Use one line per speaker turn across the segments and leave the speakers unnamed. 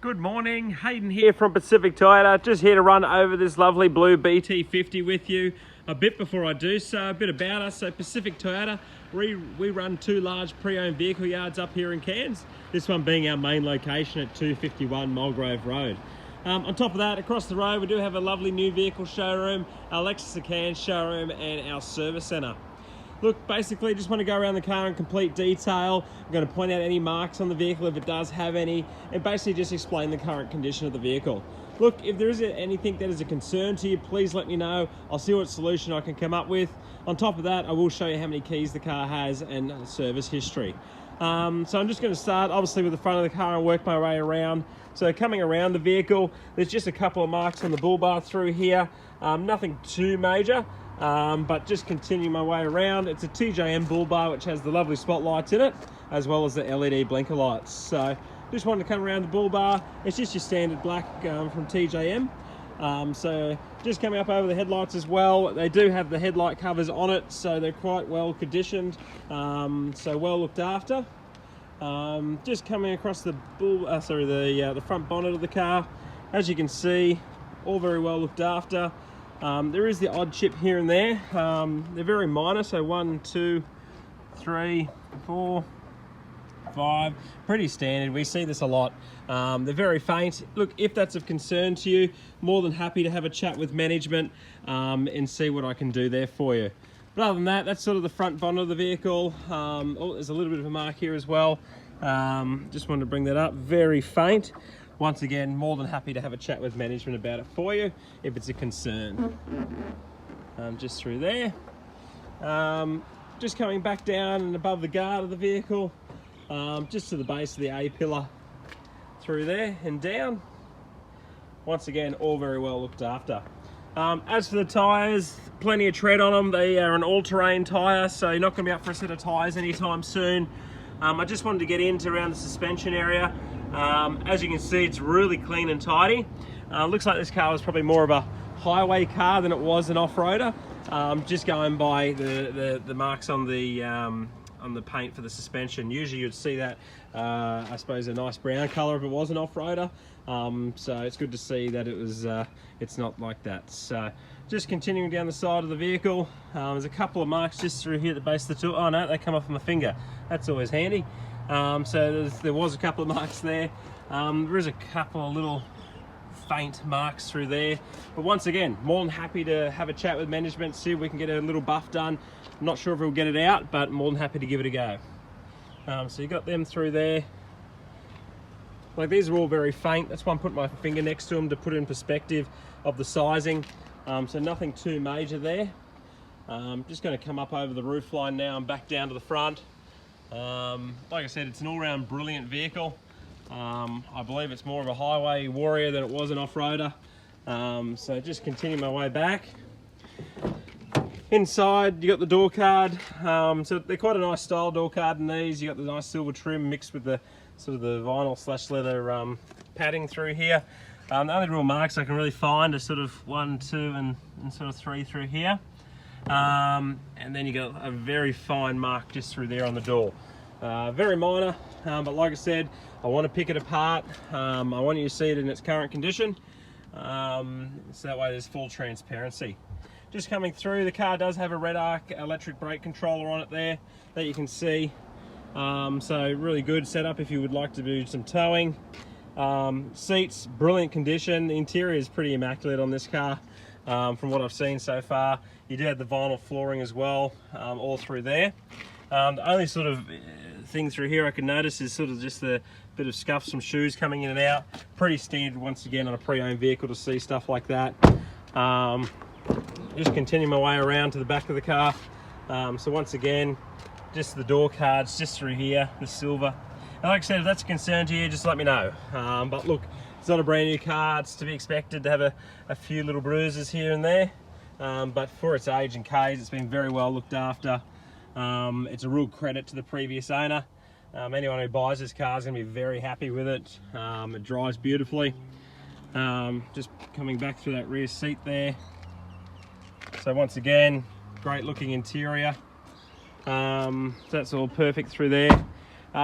Good morning, Hayden here from Pacific Tyre, just here to run over this lovely blue Bt-50 with you. A bit before I do so, a bit about us. So Pacific Toyota, we run two large pre-owned vehicle yards up here in Cairns, this one being our main location at 251 Mulgrove Road. On top of that, across the road we do have a lovely new vehicle showroom, our Lexus of Cairns showroom and our service centre. Look, basically just want to go around the car in complete detail. I'm going to point out any marks on the vehicle if it does have any, and basically just explain the current condition of the vehicle. Look, if there is anything that is a concern to you, please let me know. I'll see what solution I can come up with. On top of that, I will show you how many keys the car has and service history. So I'm just going to start obviously with the front of the car and work my way around. So coming around the vehicle, there's just a couple of marks on the bull bar through here. Nothing too major. But just continuing my way around, it's a Tjm Bull Bar which has the lovely spotlights in it as well as the LED blinker lights. So just wanted to come around the bull bar. It's just your standard black from Tjm. So just coming up over the headlights as well. They do have the headlight covers on it, so they're quite well conditioned, so well looked after. Just coming across the the front bonnet of the car, as you can see, all very well looked after. There is the odd chip here and there. They're very minor, so 1, 2, 3, 4, 5, pretty standard. We see this a lot. They're very faint. Look, if that's of concern to you, more than happy to have a chat with management and see what I can do there for you. But other than that, that's sort of the front bonnet of the vehicle. Oh, there's a little bit of a mark here as well. Just wanted to bring that up. Very faint. Once again, more than happy to have a chat with management about it for you if it's a concern. Just through there. Just coming back down and above the guard of the vehicle, just to the base of the A pillar, through there and down. Once again, all very well looked after. As for the tyres, plenty of tread on them. They are an all-terrain tyre, so you're not going to be up for a set of tyres anytime soon. I just wanted to get into around the suspension area. As you can see, it's really clean and tidy. Looks like this car was probably more of a highway car than it was an off-roader. Just going by the marks on the paint for the suspension. Usually you'd see that, I suppose, a nice brown colour if it was an off-roader. So it's good to see that it's not like that. So just continuing down the side of the vehicle, there's a couple of marks just through here at the base of the tool. Oh no, they come off my finger. That's always handy. So there was a couple of marks there. There is a couple of little faint marks through there, but once again, more than happy to have a chat with management, see if we can get a little buff done. I'm not sure if we'll get it out, but more than happy to give it a go. So you got them through there. Like, these are all very faint. That's why I'm putting my finger next to them to put in perspective of the sizing. So nothing too major there. Just going to come up over the roof line now and back down to the front. Like I said, it's an all-round brilliant vehicle. I believe it's more of a highway warrior than it was an off-roader. So just continue my way back. Inside, you got the door card. So they're quite a nice style door card in these. You got the nice silver trim mixed with the sort of the vinyl / leather padding through here. The only real marks I can really find are sort of 1, 2, and sort of 3 through here. And then you got a very fine mark just through there on the door. Very minor, but like I said, I want to pick it apart. I want you to see it in its current condition, so that way there's full transparency. Just coming through, the car does have a red arc electric brake controller on it there that you can see. So really good setup if you would like to do some towing. Seats, brilliant condition. The interior is pretty immaculate on this car. From what I've seen so far. You do have the vinyl flooring as well, all through there. The only sort of thing through here I can notice is sort of just the bit of scuffs from shoes coming in and out. Pretty standard once again on a pre-owned vehicle to see stuff like that. Just continue my way around to the back of the car. So once again, just the door cards just through here, the silver. And like I said, if that's a concern to you, just let me know. But look, it's not a brand new car. It's to be expected to have a few little bruises here and there. But for its age and Ks, it's been very well looked after. It's a real credit to the previous owner. Anyone who buys this car is going to be very happy with it. It drives beautifully. Just coming back through that rear seat there. So once again, great looking interior. So that's all perfect through there.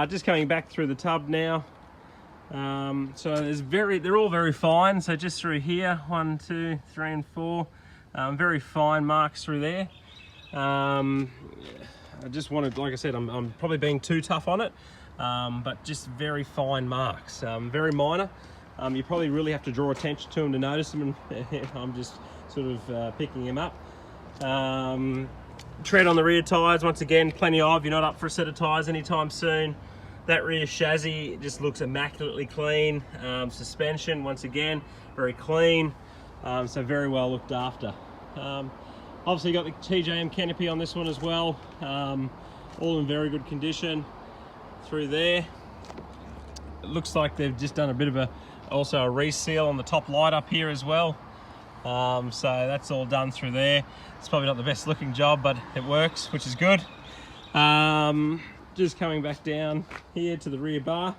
Just coming back through the tub now. So they're all very fine. So just through here, 1, 2, 3, and 4, very fine marks through there. I just wanted, like I said, I'm probably being too tough on it, but just very fine marks, very minor. You probably really have to draw attention to them to notice them, and I'm just sort of picking them up. Tread on the rear tyres, once again, plenty of. You're not up for a set of tyres anytime soon. That rear chassis just looks immaculately clean. Suspension, once again, very clean, so very well looked after. Obviously got the TJM canopy on this one as well, all in very good condition through there. It looks like they've just done a bit of also a reseal on the top light up here as well. So that's all done through there. It's probably not the best looking job, but it works, which is good. Just coming back down here to the rear bar.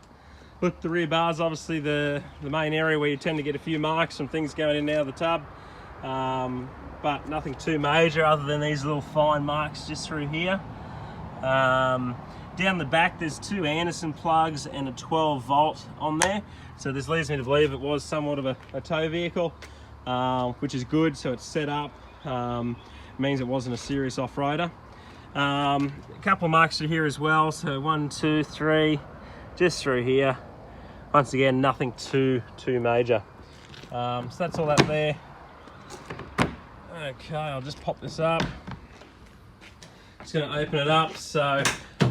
Look, the rear bar is obviously the main area where you tend to get a few marks from things going in and out of the tub. But nothing too major other than these little fine marks just through here. Down the back there's 2 Anderson plugs and a 12 volt on there. So this leads me to believe it was somewhat of a tow vehicle, which is good. So it's set up, means it wasn't a serious off-roader. A couple of marks through here as well. So 1, 2, 3, just through here. Once again, nothing too major. So that's all that there. Okay, I'll just pop this up. Just going to open it up. So,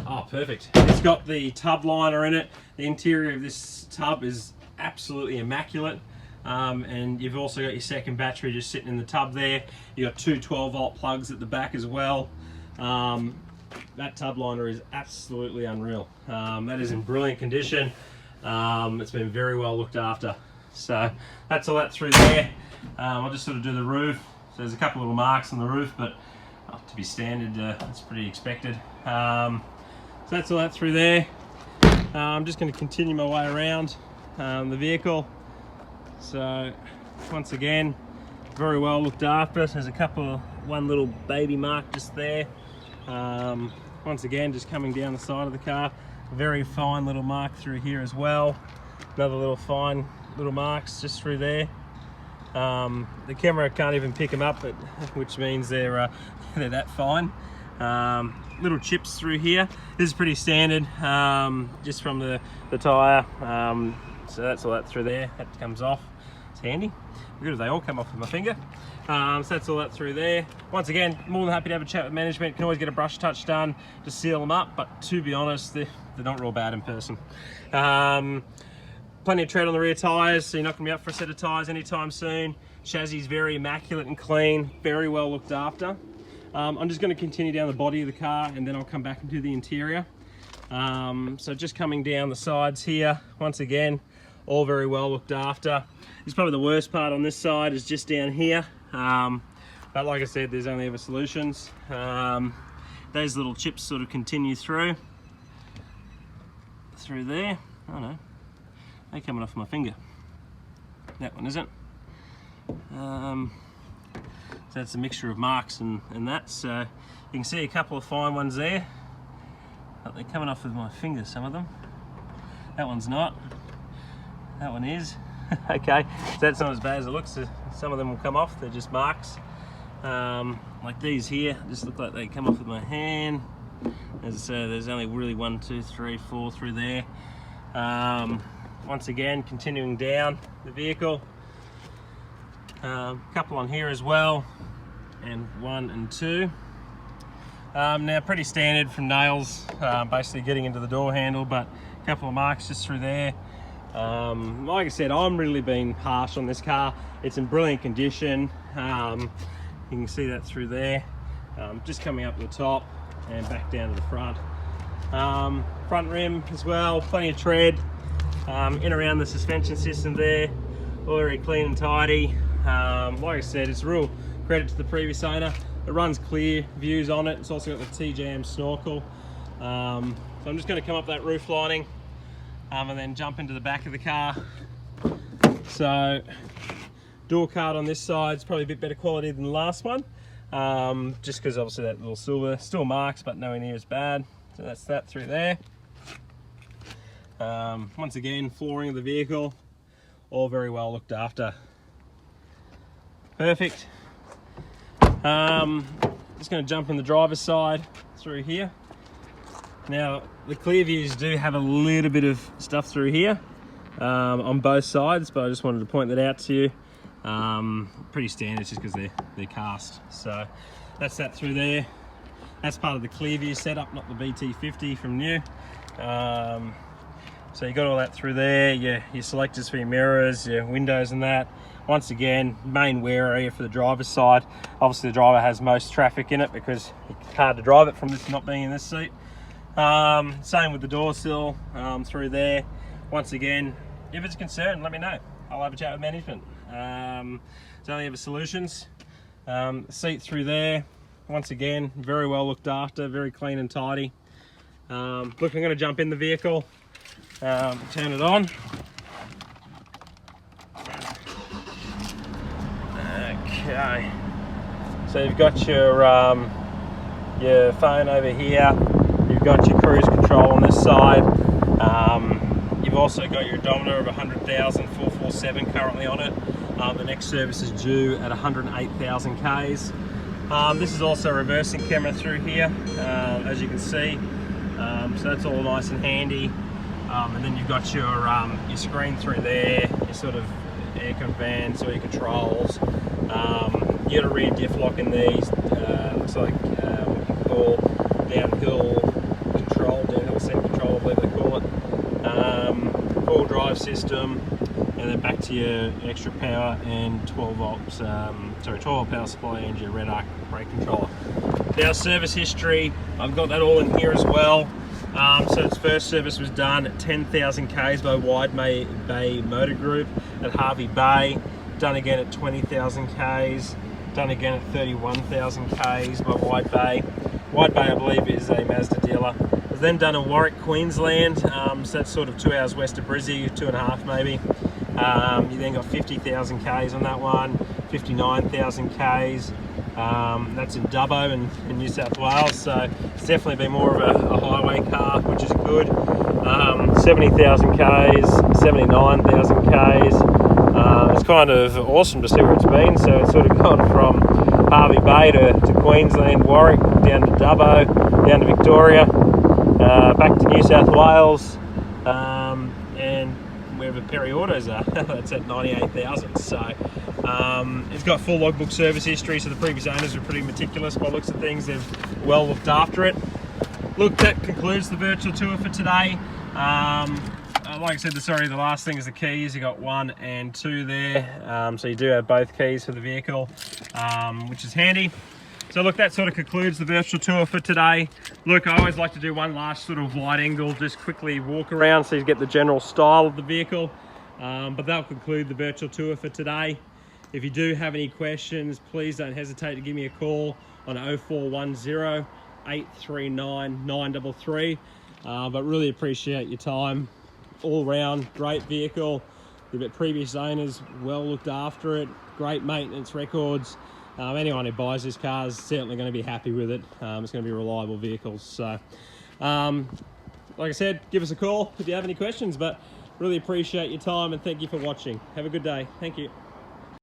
oh, perfect. It's got the tub liner in it. The interior of this tub is absolutely immaculate. And you've also got your second battery just sitting in the tub there. You've got 2 12 volt plugs at the back as well. That tub liner is absolutely unreal. That is in brilliant condition. It's been very well looked after. So that's all that through there. I'll just sort of do the roof. So there's a couple of little marks on the roof, but to be standard, that's pretty expected. So that's all that through there. I'm just going to continue my way around the vehicle. So once again, very well looked after. There's one little baby mark just there. Once again, just coming down the side of the car. Very fine little mark through here as well. Another little fine little marks just through there. The camera can't even pick them up, which means they're that fine. Little chips through here. This is pretty standard, just from the tyre. So that's all that through there. That comes off. It's handy. Good if they all come off with my finger. So that's all that through there. Once again, more than happy to have a chat with management. Can always get a brush touch done to seal them up, but to be honest, they're not real bad in person. Plenty of tread on the rear tyres, so you're not going to be up for a set of tyres anytime soon. Chassis is very immaculate and clean, very well looked after. I'm just going to continue down the body of the car and then I'll come back and do the interior. So just coming down the sides here, once again, all very well looked after. It's probably the worst part on this side is just down here. But like I said, there's only ever solutions. Those little chips sort of continue through there. I don't know. They're coming off my finger. That one isn't. So that's a mixture of marks and that. So you can see a couple of fine ones there. But they're coming off with my finger, some of them. That one's not. That one is. Okay, so that's not as bad as it looks. Some of them will come off, they're just marks. Like these here, just look like they come off with my hand. As I say, there's only really 1, 2, 3, 4 through there. Once again, continuing down the vehicle. Couple on here as well, and 1 and 2. Now pretty standard from nails, basically getting into the door handle, but a couple of marks just through there. Like I said, I'm really being harsh on this car. It's in brilliant condition. You can see that through there. Just coming up the top and back down to the front. Front rim as well, plenty of tread. In around the suspension system there, all very clean and tidy. Like I said, it's a real credit to the previous owner. It runs clear views on it. It's also got the TJM snorkel. So I'm just going to come up that roof lining and then jump into the back of the car. So door card on this side is probably a bit better quality than the last one, just because obviously that little silver still marks, but nowhere near as bad. So that's that through there. Once again, flooring of the vehicle, all very well looked after. Perfect. Just going to jump from the driver's side through here. Now, the clear views do have a little bit of stuff through here on both sides, but I just wanted to point that out to you. Pretty standard just because they're cast. So that's that through there. That's part of the clear view setup, not the Bt-50 from new. So you got all that through there, your selectors for your mirrors, your windows and that. Once again, main wear area for the driver's side. Obviously the driver has most traffic in it because it's hard to drive it from this not being in this seat. Same with the door sill through there. Once again, if it's a concern, let me know. I'll have a chat with management. It's only ever solutions. Seat through there. Once again, very well looked after, very clean and tidy. Look, I'm going to jump in the vehicle, turn it on. Okay, so you've got your phone over here, you've got your cruise control on this side, you've also got your odometer of 100,000, 447 currently on it. The next service is due at 108,000 Ks. This is also a reversing camera through here, as you can see, so that's all nice and handy. And then you've got your screen through there, your sort of aircon vents, all your controls. You got a rear diff lock in these, looks like what you can call downhill ascent control, I believe they call it. Full drive system, and then back to your extra power and 12 volts, 12 power supply and your red arc brake controller. Now service history, I've got that all in here as well. So its first service was done at 10,000 Ks by Wide Bay Motor Group at Harvey Bay, done again at 20,000 Ks, done again at 31,000 Ks by Wide Bay. Wide Bay, I believe, is a Mazda dealer. It was then done in Warwick, Queensland, so that's sort of 2 hours west of Brizzy, 2.5 maybe. You then got 50,000 Ks on that one, 59,000 Ks. That's in Dubbo in New South Wales, so it's definitely been more of a highway car, which is good. 70,000 Ks, 79,000 Ks. It's kind of awesome to see where it's been. So it's sort of gone from Harvey Bay to Queensland, Warwick, down to Dubbo, down to Victoria, back to New South Wales, and wherever Perry Autos are. That's at 98,000. So it's got full logbook service history, so the previous owners were pretty meticulous by the looks of things. They've well looked after it. Look, that concludes the virtual tour for today. Like I said, the last thing is the keys. You got 1 and 2 there, so you do have both keys for the vehicle, which is handy. So look, that sort of concludes the virtual tour for today. Look, I always like to do one last sort of wide angle, just quickly walk around so you get the general style of the vehicle. But that'll conclude the virtual tour for today. If you do have any questions, please don't hesitate to give me a call on 0410 839 933. But really appreciate your time. All round, great vehicle. The previous owners well looked after it, great maintenance records. Anyone who buys this car is certainly going to be happy with it. It's going to be reliable vehicles. So, like I said, give us a call if you have any questions, but really appreciate your time and thank you for watching. Have a good day. Thank you.